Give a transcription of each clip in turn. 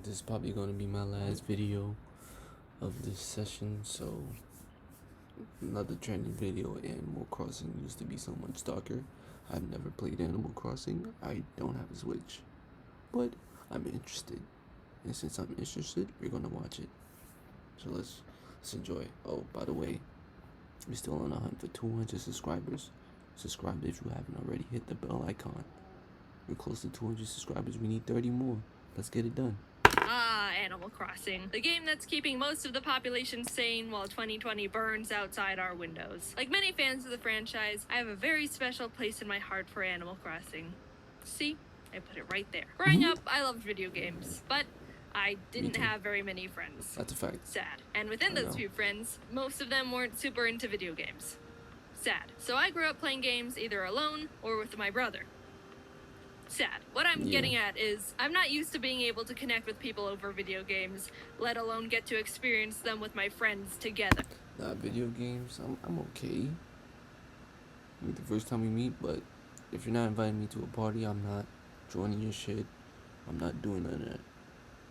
This is probably going to be my last video of this session, so another trending video. Animal Crossing used to be so much darker. I've never played Animal Crossing. I don't have a Switch, but I'm interested, and since I'm interested, we're gonna watch it. So let's enjoy. Oh, by the way, we're still on a hunt for 200 subscribers. Subscribe if you haven't already. Hit the bell icon. We're close to 200 subscribers. We need 30 more. Let's get it done. Animal Crossing, the game that's keeping most of the population sane while 2020 burns outside our windows. Like many fans of the franchise, I have a very special place in my heart for Animal Crossing. See? I put it right there. Growing up, I loved video games, but I didn't have very many friends. That's a fact. Sad. And within those few friends, most of them weren't super into video games. Sad. So I grew up playing games either alone or with my brother. Sad. What I'm getting at is, I'm not used to being able to connect with people over video games, let alone get to experience them with my friends together. Nah, video games, I'm okay. Maybe the first time we meet, but if you're not inviting me to a party, I'm not joining your shit. I'm not doing none of that.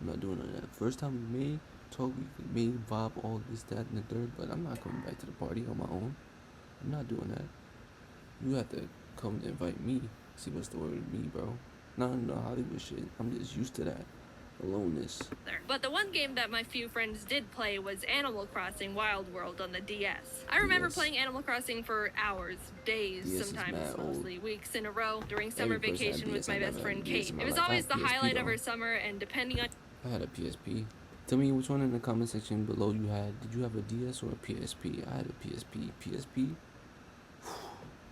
I'm not doing none of that. First time we may talk, we may vibe, all this, that, and the third, but I'm not coming back to the party on my own. I'm not doing that. You have to come to invite me. See what's the word with me, bro. No Hollywood shit. I'm just used to that aloneness. But the one game that my few friends did play was Animal Crossing Wild World on the DS. I remember playing Animal Crossing for hours, days, sometimes mostly weeks in a row during summer vacation with my best friend Kate. It was always the highlight of our summer, and depending on... I had a PSP. Tell me which one in the comment section below you had. Did you have a DS or a PSP? I had a PSP. PSP?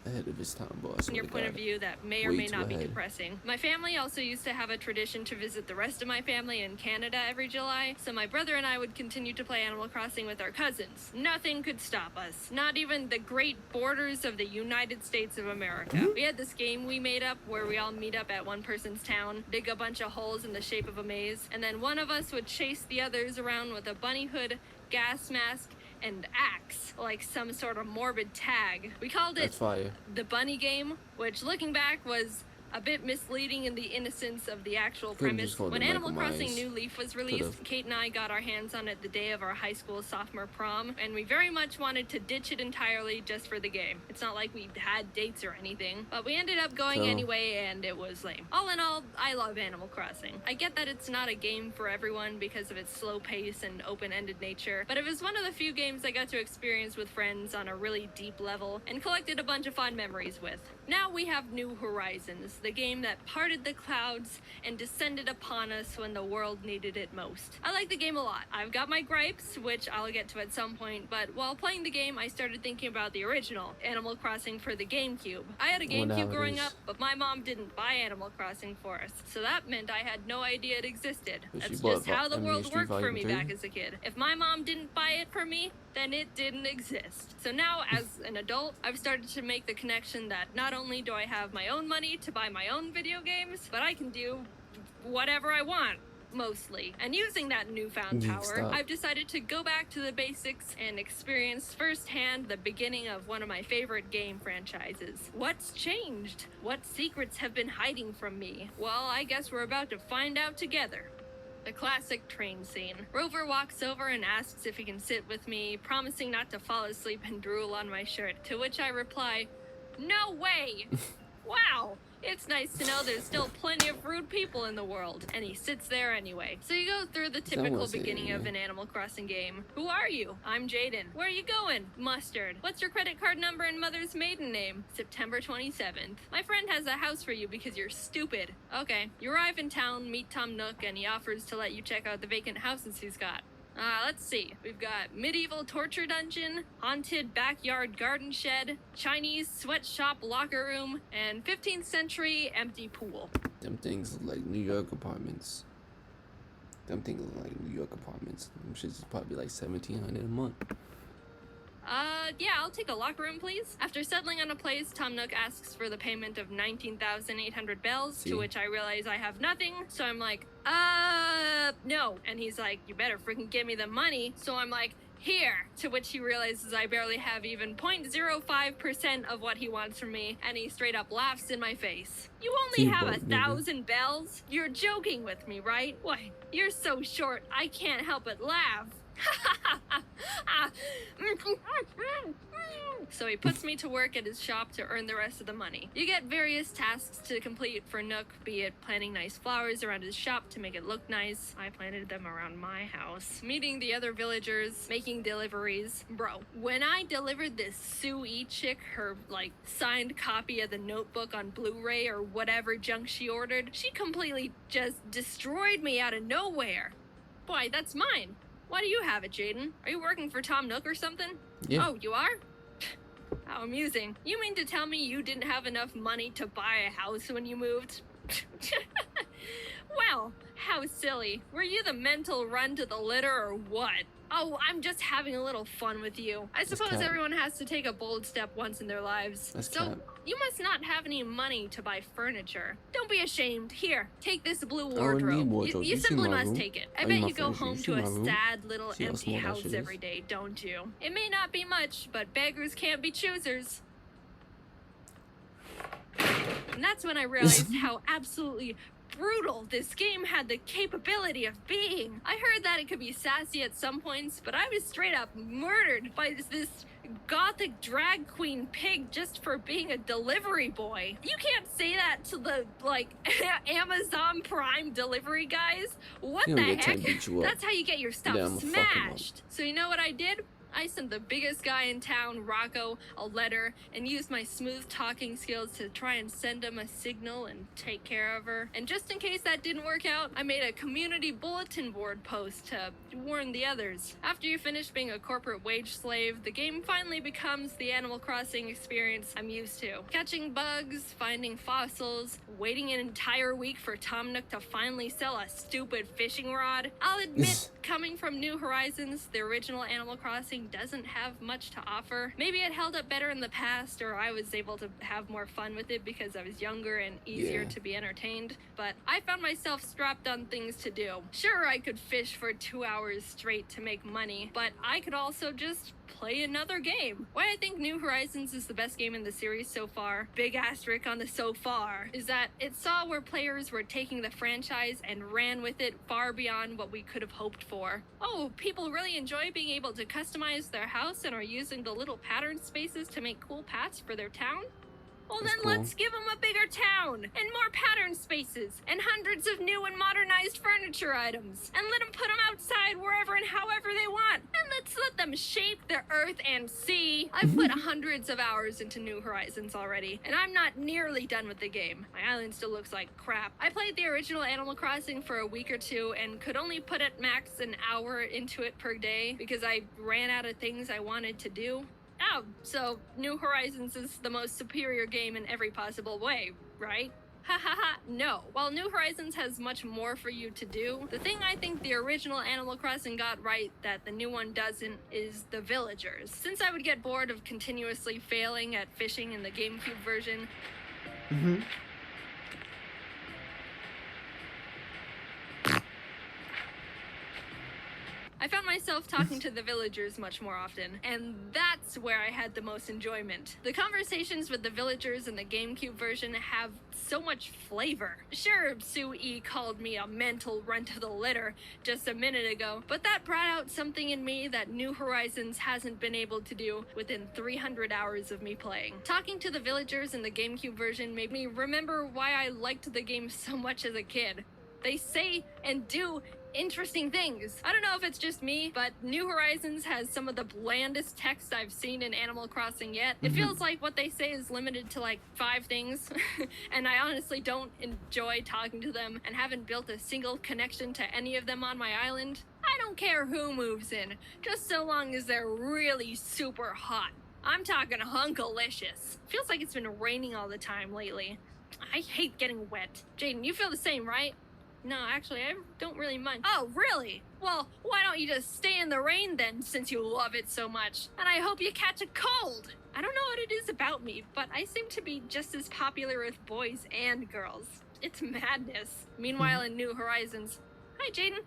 Ahead of his time, boss. From your point of view, that may or may not be depressing. My family also used to have a tradition to visit the rest of my family in Canada every July, so my brother and I would continue to play Animal Crossing with our cousins. Nothing could stop us. Not even the great borders of the United States of America. We had this game we made up where we all meet up at one person's town, dig a bunch of holes in the shape of a maze, and then one of us would chase the others around with a bunny hood, gas mask, and axe, like some sort of morbid tag. We called it the bunny game, which looking back was a bit misleading in the innocence of the actual premise. When Animal Crossing New Leaf was released, Kate and I got our hands on it the day of our high school sophomore prom, and we very much wanted to ditch it entirely just for the game. It's not like we had dates or anything, but we ended up going anyway, and it was lame. All in all, I love Animal Crossing. I get that it's not a game for everyone because of its slow pace and open-ended nature, but it was one of the few games I got to experience with friends on a really deep level and collected a bunch of fond memories with. Now we have New Horizons, the game that parted the clouds and descended upon us when the world needed it most. I like the game a lot. I've got my gripes, which I'll get to at some point, but while playing the game, I started thinking about the original, Animal Crossing for the GameCube. I had a GameCube growing up, but my mom didn't buy Animal Crossing for us, so that meant I had no idea it existed. That's just how the world worked for me back as a kid. If my mom didn't buy it for me, then it didn't exist. So now, as an adult, I've started to make the connection that not only do I have my own money to buy my own video games, but I can do whatever I want, mostly. And using that newfound power, I've decided to go back to the basics and experience firsthand the beginning of one of my favorite game franchises. What's changed? What secrets have been hiding from me? Well, I guess we're about to find out together. The classic train scene. Rover walks over and asks if he can sit with me, promising not to fall asleep and drool on my shirt, to which I reply, "No way!" Wow! It's nice to know there's still plenty of rude people in the world, and he sits there anyway. So you go through the typical beginning of an Animal Crossing game. Who are you? I'm Jaiden. Where are you going? Mustard. What's your credit card number and mother's maiden name? September 27th. My friend has a house for you because you're stupid. Okay. You arrive in town, meet Tom Nook, and he offers to let you check out the vacant houses he's got. Let's see. We've got medieval torture dungeon, haunted backyard garden shed, Chinese sweatshop locker room, and 15th century empty pool. Them things look like New York apartments. Them shits is probably like $1,700 a month. Yeah, I'll take a locker room, please. After settling on a place, Tom Nook asks for the payment of 19,800 bells, to which I realize I have nothing, so I'm like, no. And he's like, you better freaking give me the money. So I'm like, Here! To which he realizes I barely have even 0.05% of what he wants from me, and he straight up laughs in my face. You only have 1,000 bells? You're joking with me, right? Why, you're so short, I can't help but laugh. So he puts me to work at his shop to earn the rest of the money. You get various tasks to complete for Nook, be it planting nice flowers around his shop to make it look nice. I planted them around my house. Meeting the other villagers, making deliveries. Bro, when I delivered this Sue chick her, signed copy of the Notebook on Blu-ray or whatever junk she ordered, she completely just destroyed me out of nowhere. Boy, that's mine. Why do you have it, Jaiden? Are you working for Tom Nook or something? Yeah. Oh, you are? How amusing. You mean to tell me you didn't have enough money to buy a house when you moved? Well, how silly. Were you the mental run to the litter or what? Oh, I'm just having a little fun with you. I suppose everyone has to take a bold step once in their lives. So, you must not have any money to buy furniture. Don't be ashamed. Here, take this blue wardrobe. You simply must take it. I bet you go home to a sad little empty house every day, don't you? It may not be much, but beggars can't be choosers. And that's when I realized how absolutely brutal this game had the capability of being. I heard that it could be sassy at some points, but I was straight up murdered by this gothic drag queen pig just for being a delivery boy. You can't say that to the, Amazon Prime delivery guys. What the heck? That's how you get your stuff smashed. So you know what I did? I sent the biggest guy in town, Rocco, a letter and used my smooth talking skills to try and send him a signal and take care of her. And just in case that didn't work out, I made a community bulletin board post to warn the others. After you finish being a corporate wage slave, the game finally becomes the Animal Crossing experience I'm used to. Catching bugs, finding fossils, waiting an entire week for Tom Nook to finally sell a stupid fishing rod. I'll admit, coming from New Horizons, the original Animal Crossing doesn't have much to offer. Maybe it held up better in the past, or I was able to have more fun with it because I was younger and easier to be entertained, but I found myself strapped on things to do. Sure, I could fish for 2 hours straight to make money, but I could also just play another game. Why I think New Horizons is the best game in the series so far, big asterisk on the so far, is that it saw where players were taking the franchise and ran with it far beyond what we could have hoped for. Oh, people really enjoy being able to customize their house and are using the little pattern spaces to make cool paths for their town? Well, then let's give them a bigger town, and more pattern spaces, and hundreds of new and modernized furniture items, and let them put them outside wherever and however they want, and let's let them shape the earth and sea. I've put hundreds of hours into New Horizons already, and I'm not nearly done with the game. My island still looks like crap. I played the original Animal Crossing for a week or two, and could only put at max an hour into it per day, because I ran out of things I wanted to do. Oh, so New Horizons is the most superior game in every possible way, right? Ha ha ha, no. While New Horizons has much more for you to do, the thing I think the original Animal Crossing got right that the new one doesn't is the villagers. Since I would get bored of continuously failing at fishing in the GameCube version, I found myself talking to the villagers much more often, and that's where I had the most enjoyment. The conversations with the villagers in the GameCube version have so much flavor. Sure, Sue called me a mental run to the litter just a minute ago, but that brought out something in me that New Horizons hasn't been able to do within 300 hours of me playing. Talking to the villagers in the GameCube version made me remember why I liked the game so much as a kid. They say and do interesting things. I don't know if it's just me, but New Horizons has some of the blandest text I've seen in Animal Crossing yet. It feels like what they say is limited to 5 things, and I honestly don't enjoy talking to them and haven't built a single connection to any of them on my island. I don't care who moves in, just so long as they're really super hot. I'm talking hunkalicious. Feels like it's been raining all the time lately. I hate getting wet. Jaiden, you feel the same, right? No, actually, I don't really mind. Oh, really? Well, why don't you just stay in the rain then, since you love it so much? And I hope you catch a cold! I don't know what it is about me, but I seem to be just as popular with boys and girls. It's madness. Meanwhile, in New Horizons... Hi, Jaiden.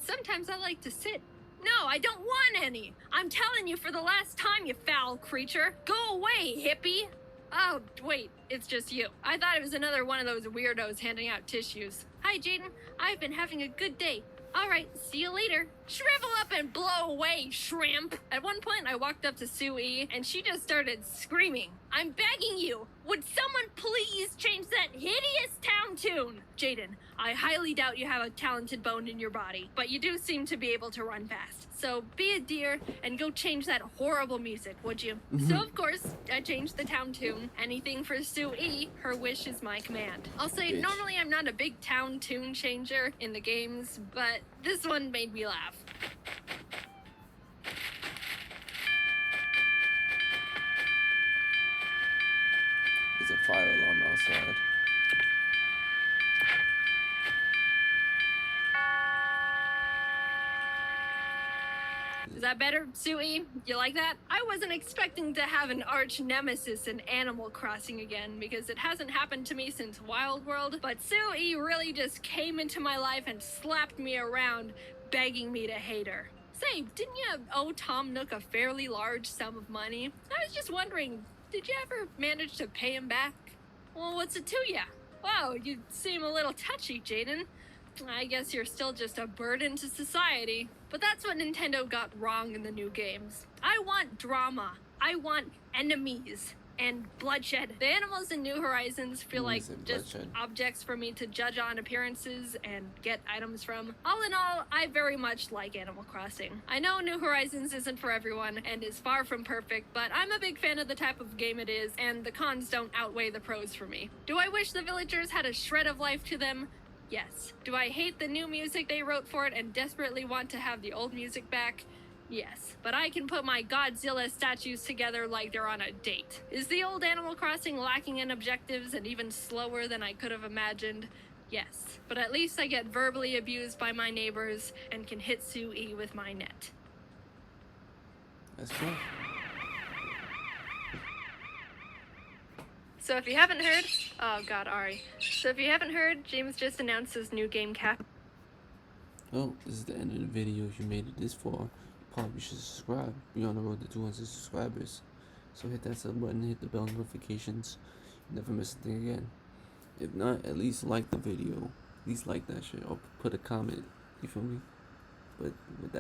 Sometimes I like to sit No, I don't want any. I'm telling you for the last time, you foul creature. Go away, hippie. Oh, wait, it's just you. I thought it was another one of those weirdos handing out tissues. Hi, Jaiden. I've been having a good day. All right, see you later. Shrivel up and blow away, shrimp. At one point, I walked up to Sue, and she just started screaming. I'm begging you, would someone please change that hideous town tune? Jaiden, I highly doubt you have a talented bone in your body, but you do seem to be able to run fast. So be a dear and go change that horrible music, would you? So of course, I changed the town tune. Anything for Sue, her wish is my command. I'll say, normally I'm not a big town tune changer in the games, but this one made me laugh. There's a fire alarm outside. Is that better, Sue? You like that? I wasn't expecting to have an arch nemesis in Animal Crossing again, because it hasn't happened to me since Wild World, but Sue really just came into my life and slapped me around, begging me to hate her. Say, didn't you owe Tom Nook a fairly large sum of money? I was just wondering, did you ever manage to pay him back? Well, what's it to ya? Wow, you seem a little touchy, Jaiden. I guess you're still just a burden to society. But that's what Nintendo got wrong in the new games. I want drama. I want enemies and bloodshed. The animals in New Horizons feel like just objects for me to judge on appearances and get items from. All in all, I very much like Animal Crossing. I know New Horizons isn't for everyone and is far from perfect, but I'm a big fan of the type of game it is, and the cons don't outweigh the pros for me. Do I wish the villagers had a shred of life to them? Yes. Do I hate the new music they wrote for it and desperately want to have the old music back? Yes. But I can put my Godzilla statues together like they're on a date. Is the old Animal Crossing lacking in objectives and even slower than I could have imagined? Yes. But at least I get verbally abused by my neighbors and can hit Sue with my net. That's cool. So if you haven't heard, oh god, Ari. So if you haven't heard, James just announced his new game cap. Well, this is the end of the video. If you made it this far, you probably should subscribe. We're on the road to 200 subscribers. So hit that sub button, hit the bell notifications. You never miss a thing again. If not, at least like the video. At least like that shit. Or put a comment. You feel me? But with that